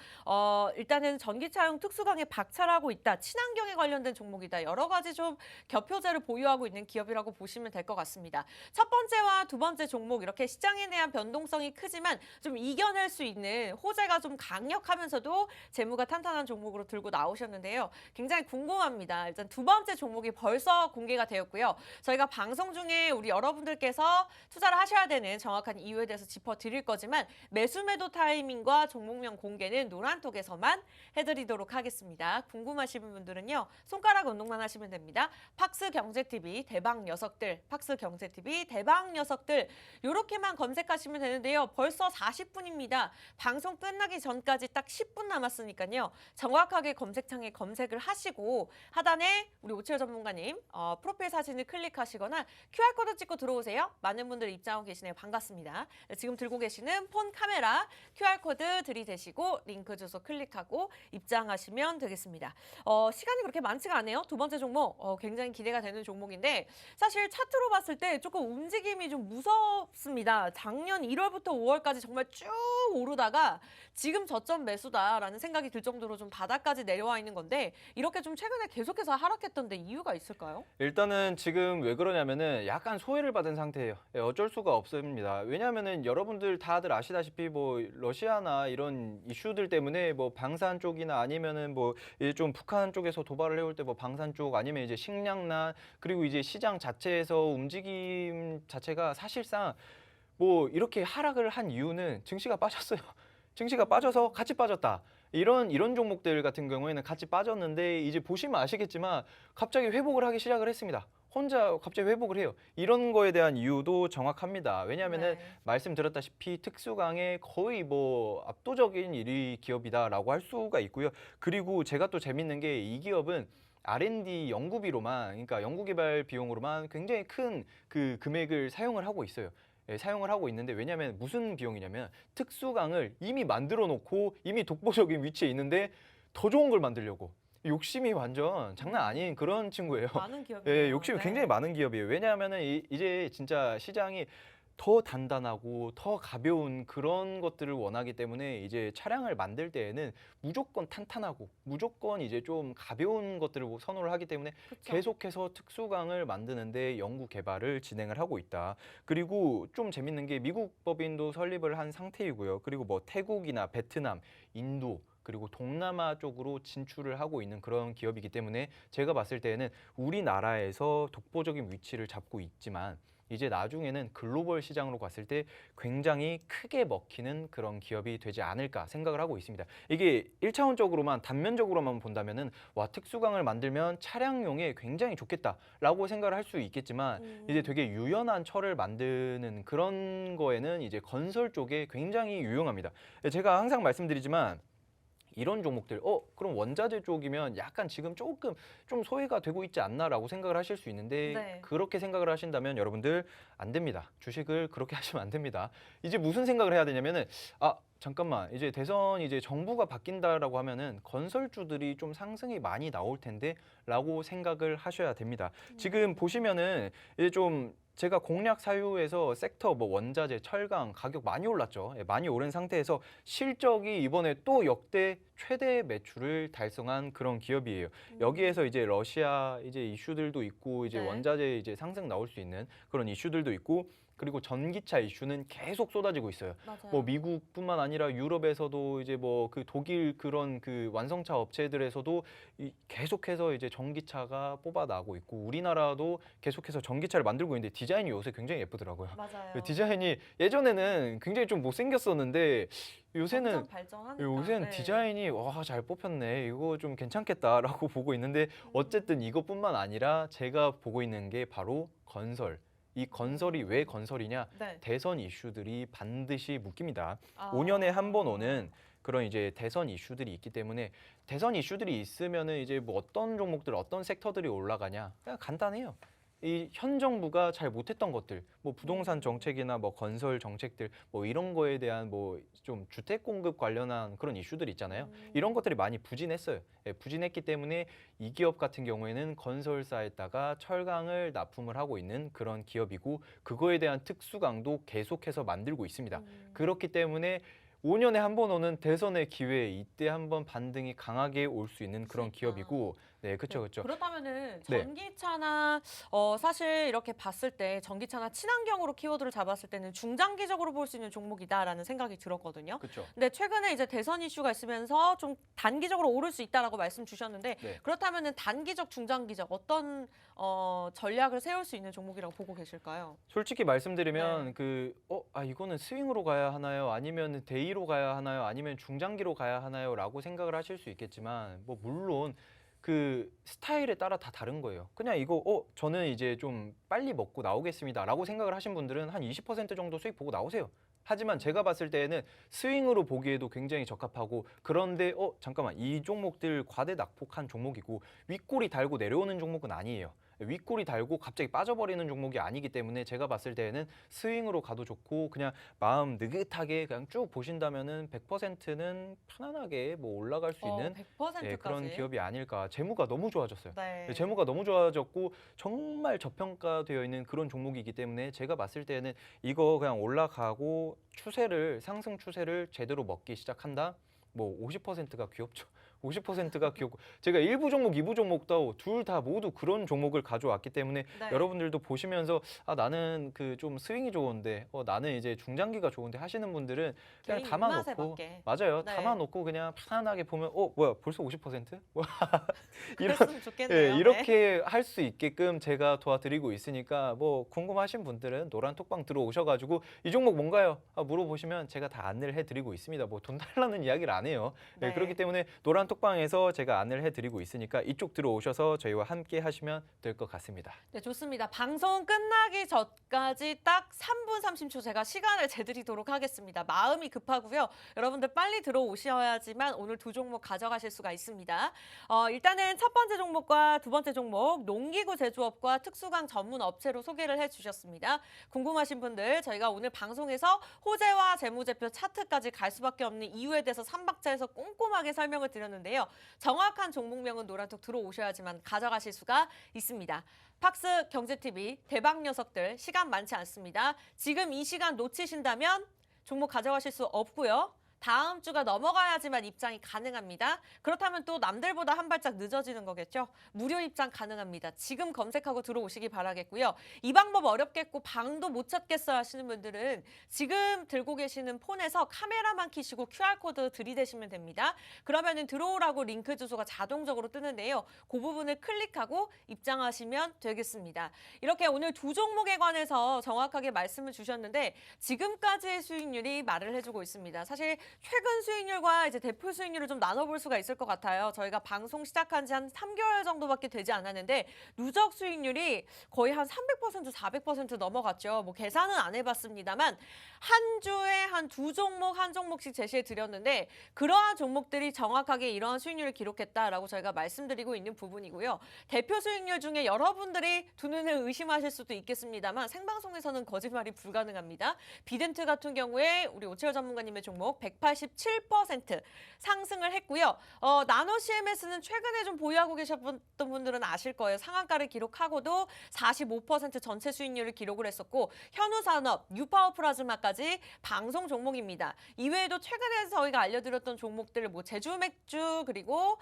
일단은 전기차용 특수강에 박차를 하고 있다. 친환경에 관련된 종목이다. 여러 가지 좀 겹효제를 보유하고 있는 기업이라고 보시면 될 것 것 같습니다. 첫 번째와 두 번째 종목 이렇게 시장에 대한 변동성이 크지만 좀 이겨낼 수 있는 호재가 좀 강력하면서도 재무가 탄탄한 종목으로 들고 나오셨는데요. 굉장히 궁금합니다. 일단 두 번째 종목이 벌써 공개가 되었고요. 저희가 방송 중에 우리 여러분들께서 투자를 하셔야 되는 정확한 이유에 대해서 짚어드릴 거지만 매수 매도 타이밍과 종목명 공개는 노란톡에서만 해드리도록 하겠습니다. 궁금하신 분들은요. 손가락 운동만 하시면 됩니다. 팍스경제TV 대박 녀석들, 팍스경제TV 대박 녀석들 이렇게만 검색하시면 되는데요. 벌써 40분입니다. 방송 끝나기 전까지 딱 10분 남았으니까요. 정확하게 검색창에 검색을 하시고 하단에 우리 오치열 전문가님 프로필 사진을 클릭하시거나 QR코드 찍고 들어오세요. 많은 분들 입장하고 계시네요. 반갑습니다. 네, 지금 들고 계시는 폰 카메라 QR코드 들이대시고 링크 주소 클릭하고 입장하시면 되겠습니다. 시간이 그렇게 많지가 않네요. 두 번째 종목 굉장히 기대가 되는 종목인데 사실 차트로 봤을 때 조금 움직임이 좀 무섭습니다. 작년 1월부터 5월까지 정말 쭉 오르다가 지금 저점 매수다라는 생각이 들 정도로 좀 바닥까지 내려와 있는 건데 이렇게 좀 최근에 계속해서 하락했던데 이유가 있을까요? 일단은 지금 왜 그러냐면은 약간 소외를 받은 상태예요. 예, 어쩔 수가 없습니다. 왜냐하면은 여러분들 다들 아시다시피 뭐 러시아나 이런 이슈들 때문에 뭐 방산 쪽이나 아니면은 뭐 이제 좀 북한 쪽에서 도발을 해올 때 뭐 방산 쪽 아니면 이제 식량난 그리고 이제 시장 자체에서 움직임 자체가 사실상 뭐 이렇게 하락을 한 이유는 증시가 빠졌어요. 증시가 빠져서 같이 빠졌다. 이런 종목들 같은 경우에는 같이 빠졌는데 이제 보시면 아시겠지만 갑자기 회복을 하기 시작을 했습니다. 혼자 갑자기 회복을 해요. 이런 거에 대한 이유도 정확합니다. 왜냐하면은 네. 말씀드렸다시피 특수강의 거의 뭐 압도적인 1위 기업이다라고 할 수가 있고요. 그리고 제가 또 재밌는 게 이 기업은 R&D 연구비로만, 그러니까 연구개발 비용으로만 굉장히 큰 그 금액을 사용을 하고 있어요. 예, 사용을 하고 있는데 왜냐하면 무슨 비용이냐면 특수강을 이미 만들어 놓고 이미 독보적인 위치에 있는데 더 좋은 걸 만들려고 욕심이 완전 장난 아닌 그런 친구예요. 많은 기업이네요. 예, 욕심이 네. 굉장히 많은 기업이에요. 왜냐하면은 이제 진짜 시장이 더 단단하고 더 가벼운 그런 것들을 원하기 때문에 이제 차량을 만들 때에는 무조건 탄탄하고 무조건 이제 좀 가벼운 것들을 선호를 하기 때문에 그쵸. 계속해서 특수강을 만드는데 연구 개발을 진행을 하고 있다. 그리고 좀 재밌는 게 미국 법인도 설립을 한 상태이고요. 그리고 뭐 태국이나 베트남, 인도 그리고 동남아 쪽으로 진출을 하고 있는 그런 기업이기 때문에 제가 봤을 때는 우리나라에서 독보적인 위치를 잡고 있지만 이제 나중에는 글로벌 시장으로 갔을 때 굉장히 크게 먹히는 그런 기업이 되지 않을까 생각을 하고 있습니다. 이게 1차원적으로만 단면적으로만 본다면은 와 특수강을 만들면 차량용에 굉장히 좋겠다라고 생각을 할 수 있겠지만 이제 되게 유연한 철을 만드는 그런 거에는 이제 건설 쪽에 굉장히 유용합니다. 제가 항상 말씀드리지만 이런 종목들, 그럼 원자재 쪽이면 약간 지금 조금 좀 소외가 되고 있지 않나라고 생각을 하실 수 있는데 네. 그렇게 생각을 하신다면 여러분들 안 됩니다. 주식을 그렇게 하시면 안 됩니다. 이제 무슨 생각을 해야 되냐면은 잠깐만 이제 대선 이제 정부가 바뀐다라고 하면은 건설주들이 좀 상승이 많이 나올 텐데라고 생각을 하셔야 됩니다. 지금 보시면은 이제 좀 제가 공략 사유에서 섹터 뭐 원자재, 철강 가격 많이 올랐죠. 예, 많이 오른 상태에서 실적이 이번에 또 역대 최대 매출을 달성한 그런 기업이에요. 여기에서 이제 러시아 이제 이슈들도 있고 이제 네. 원자재 이제 상승 나올 수 있는 그런 이슈들도 있고 그리고 전기차 이슈는 계속 쏟아지고 있어요. 맞아요. 뭐 미국뿐만 아니라 유럽에서도 이제 뭐 그 독일 그런 그 완성차 업체들에서도 계속해서 이제 전기차가 뽑아나고 있고 우리나라도 계속해서 전기차를 만들고 있는데 디자인이 요새 굉장히 예쁘더라고요. 맞아요. 그 디자인이 예전에는 굉장히 좀 못생겼었는데 요새는 점점 발전하니까. 요새는 네. 디자인이 와 잘 뽑혔네 이거 좀 괜찮겠다라고 보고 있는데 어쨌든 이것뿐만 아니라 제가 보고 있는 게 바로 건설. 이 건설이 왜 건설이냐? 네. 대선 이슈들이 반드시 묶입니다. 아. 5년에 한 번 오는 그런 이제 대선 이슈들이 있기 때문에 대선 이슈들이 있으면은 이제 뭐 어떤 종목들, 어떤 섹터들이 올라가냐? 그냥 간단해요. 이 현 정부가 잘 못했던 것들, 뭐 부동산 정책이나 뭐 건설 정책들, 뭐 이런 거에 대한 뭐 좀 주택 공급 관련한 그런 이슈들 있잖아요. 이런 것들이 많이 부진했어요. 예, 부진했기 때문에 이 기업 같은 경우에는 건설사에다가 철강을 납품을 하고 있는 그런 기업이고 그거에 대한 특수강도 계속해서 만들고 있습니다. 그렇기 때문에 5년에 한 번 오는 대선의 기회, 이때 한번 반등이 강하게 올 수 있는 그런 있다. 기업이고, 네, 그렇죠, 그렇죠. 그렇다면은 네. 전기차나 사실 이렇게 봤을 때 전기차나 친환경으로 키워드를 잡았을 때는 중장기적으로 볼 수 있는 종목이다라는 생각이 들었거든요. 그렇죠. 근데 최근에 이제 대선 이슈가 있으면서 좀 단기적으로 오를 수 있다라고 말씀 주셨는데 네. 그렇다면은 단기적, 중장기적 어떤 전략을 세울 수 있는 종목이라고 보고 계실까요? 솔직히 말씀드리면 네. 이거는 스윙으로 가야 하나요? 아니면 데이로 가야 하나요? 아니면 중장기로 가야 하나요? 라고 생각을 하실 수 있겠지만 뭐 물론 그 스타일에 따라 다 다른 거예요. 그냥 이거 저는 이제 좀 빨리 먹고 나오겠습니다라고 생각을 하신 분들은 한 20% 정도 수익 보고 나오세요. 하지만 제가 봤을 때에는 스윙으로 보기에도 굉장히 적합하고, 그런데 잠깐만, 이 종목들 과대 낙폭한 종목이고 윗꼬리 달고 내려오는 종목은 아니에요. 윗꼬리 달고 갑자기 빠져버리는 종목이 아니기 때문에 제가 봤을 때에는 스윙으로 가도 좋고, 그냥 마음 느긋하게 그냥 쭉 보신다면은 100%는 편안하게 뭐 올라갈 수 있는 100%까지. 그런 기업이 아닐까. 재무가 너무 좋아졌어요. 네. 재무가 너무 좋아졌고 정말 저평가되어 있는 그런 종목이기 때문에 제가 봤을 때는 이거 그냥 올라가고 상승 추세를 제대로 먹기 시작한다. 뭐 50%가 귀엽죠. 50%가 귀엽고, 제가 1부 종목, 2부 종목도 둘 다 모두 그런 종목을 가져왔기 때문에 네. 여러분들도 보시면서 나는 그 좀 스윙이 좋은데 나는 이제 중장기가 좋은데 하시는 분들은 그냥 개인 담아놓고, 입맛에 맞게. 맞아요. 네. 담아놓고 그냥 편안하게 보면 뭐야 벌써 50%? 이런 그랬으면 좋겠네요. 예, 네. 이렇게 할 수 있게끔 제가 도와드리고 있으니까 뭐 궁금하신 분들은 노란 톡방 들어오셔가지고 이 종목 뭔가요? 물어보시면 제가 다 안내를 해드리고 있습니다. 뭐 돈 달라는 이야기를 안 해요. 네. 그렇기 때문에 노란 톡방에서 제가 안내를 해드리고 있으니까 이쪽 들어오셔서 저희와 함께 하시면 될 것 같습니다. 네, 좋습니다. 방송 끝나기 전까지 딱 3분 30초 제가 시간을 재드리도록 하겠습니다. 마음이 급하고요. 여러분들 빨리 들어오셔야지만 오늘 두 종목 가져가실 수가 있습니다. 일단은 첫 번째 종목과 두 번째 종목, 농기구 제조업과 특수강 전문 업체로 소개를 해주셨습니다. 궁금하신 분들 저희가 오늘 방송에서 호재와 재무제표 차트까지 갈 수밖에 없는 이유에 대해서 3박자에서 꼼꼼하게 설명을 드렸는데요. 정확한 종목명은 노란톡 들어오셔야지만 가져가실 수가 있습니다. 팍스 경제TV 대박 녀석들 시간 많지 않습니다. 지금 이 시간 놓치신다면 종목 가져가실 수 없고요. 다음 주가 넘어가야지만 입장이 가능합니다. 그렇다면 또 남들보다 한 발짝 늦어지는 거겠죠. 무료 입장 가능합니다. 지금 검색하고 들어오시기 바라겠고요. 이 방법 어렵겠고 방도 못 찾겠어 하시는 분들은 지금 들고 계시는 폰에서 카메라만 켜시고 QR코드 들이대시면 됩니다. 그러면은 들어오라고 링크 주소가 자동적으로 뜨는데요. 그 부분을 클릭하고 입장하시면 되겠습니다. 이렇게 오늘 두 종목에 관해서 정확하게 말씀을 주셨는데 지금까지의 수익률이 말을 해주고 있습니다. 사실 최근 수익률과 이제 대표 수익률을 좀 나눠볼 수가 있을 것 같아요. 저희가 방송 시작한 지 한 3개월 정도밖에 되지 않았는데 누적 수익률이 거의 한 300%, 400% 넘어갔죠. 뭐 계산은 안 해봤습니다만 한 주에 한 두 종목, 한 종목씩 제시해 드렸는데 그러한 종목들이 정확하게 이러한 수익률을 기록했다라고 저희가 말씀드리고 있는 부분이고요. 대표 수익률 중에 여러분들이 두 눈을 의심하실 수도 있겠습니다만 생방송에서는 거짓말이 불가능합니다. 비덴트 같은 경우에 우리 오채열 전문가님의 종목 187% 상승을 했고요. 나노 CMS는 최근에 좀 보유하고 계셨던 분들은 아실 거예요. 상한가를 기록하고도 45% 전체 수익률을 기록을 했었고 현우산업, 뉴파워 플라즈마까지 방송 종목입니다. 이외에도 최근에 저희가 알려드렸던 종목들 뭐 제주맥주 그리고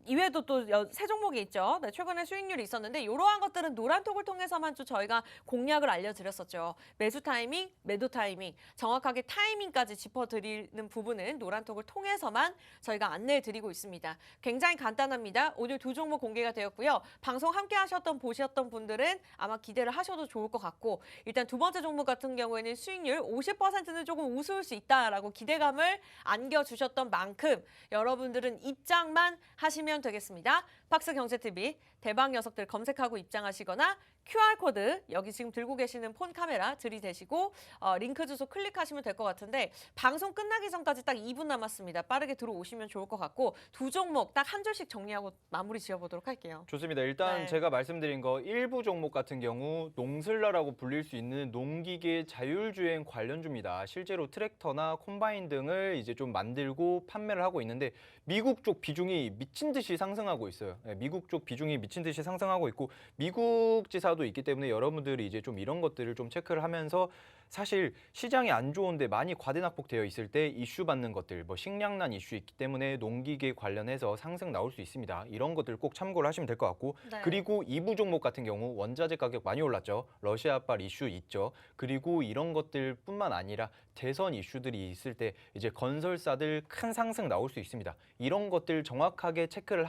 이외에도 또 세 종목이 있죠. 네, 최근에 수익률이 있었는데 이러한 것들은 노란톡을 통해서만 좀 저희가 공략을 알려드렸었죠. 매수 타이밍, 매도 타이밍, 정확하게 타이밍까지 짚어드리는 부분은 노란톡을 통해서만 저희가 안내해드리고 있습니다. 굉장히 간단합니다. 오늘 두 종목 공개가 되었고요. 방송 함께 보셨던 분들은 아마 기대를 하셔도 좋을 것 같고 일단 두 번째 종목 같은 경우에는 수익률 50%는 조금 우스울 수 있다라고 기대감을 안겨주셨던 만큼 여러분들은 입장만 하시면 되겠습니다. 팍스 경제TV 대박 녀석들 검색하고 입장하시거나 QR코드 여기 지금 들고 계시는 폰 카메라 들이대시고 링크 주소 클릭하시면 될 것 같은데 방송 끝나기 전까지 딱 2분 남았습니다. 빠르게 들어오시면 좋을 것 같고 두 종목 딱 한 줄씩 정리하고 마무리 지어보도록 할게요. 좋습니다. 일단 네. 제가 말씀드린 거 일부 종목 같은 경우 농슬라라고 불릴 수 있는 농기계 자율주행 관련주입니다. 실제로 트랙터나 콤바인 등을 이제 좀 만들고 판매를 하고 있는데 미국 쪽 비중이 미친 듯이 듯이 상승하고 있어요. 예, 미국 쪽 비중이 미친 듯이 상승하고 있고 미국 지사도 있기 때문에 여러분들이 이제 좀 이런 것들을 좀 체크를 하면서 사실 시장이 안 좋은데 많이 과대낙폭되어 있을 때 이슈 받는 것들, 뭐 식량난 이슈 있기 때문에 농기계 관련해서 상승 나올 수 있습니다. 이런 것들 꼭 참고를 하시면 될 것 같고 네. 그리고 2부 종목 같은 경우 원자재 가격 많이 올랐죠. 러시아발 이슈 있죠. 그리고 이런 것들뿐만 아니라 대선 이슈들이 있을 때 이제 건설사들 큰 상승 나올 수 있습니다. 이런 것들 정확하게 체크를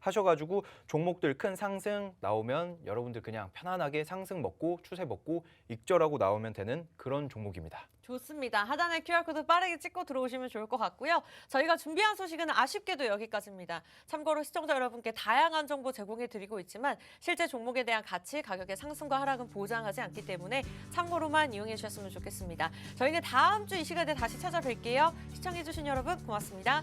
하셔가지고 종목들 큰 상승 나오면 여러분들 그냥 편안하게 상승 먹고 추세 먹고 익절하고 나오면 되는 그런 종목입니다. 좋습니다. 하단에 QR코드 빠르게 찍고 들어오시면 좋을 것 같고요. 저희가 준비한 소식은 아쉽게도 여기까지입니다. 참고로 시청자 여러분께 다양한 정보 제공해드리고 있지만 실제 종목에 대한 가치, 가격의 상승과 하락은 보장하지 않기 때문에 참고로만 이용해 주셨으면 좋겠습니다. 저희는 다음 주 이 시간에 다시 찾아뵐게요. 시청해주신 여러분 고맙습니다.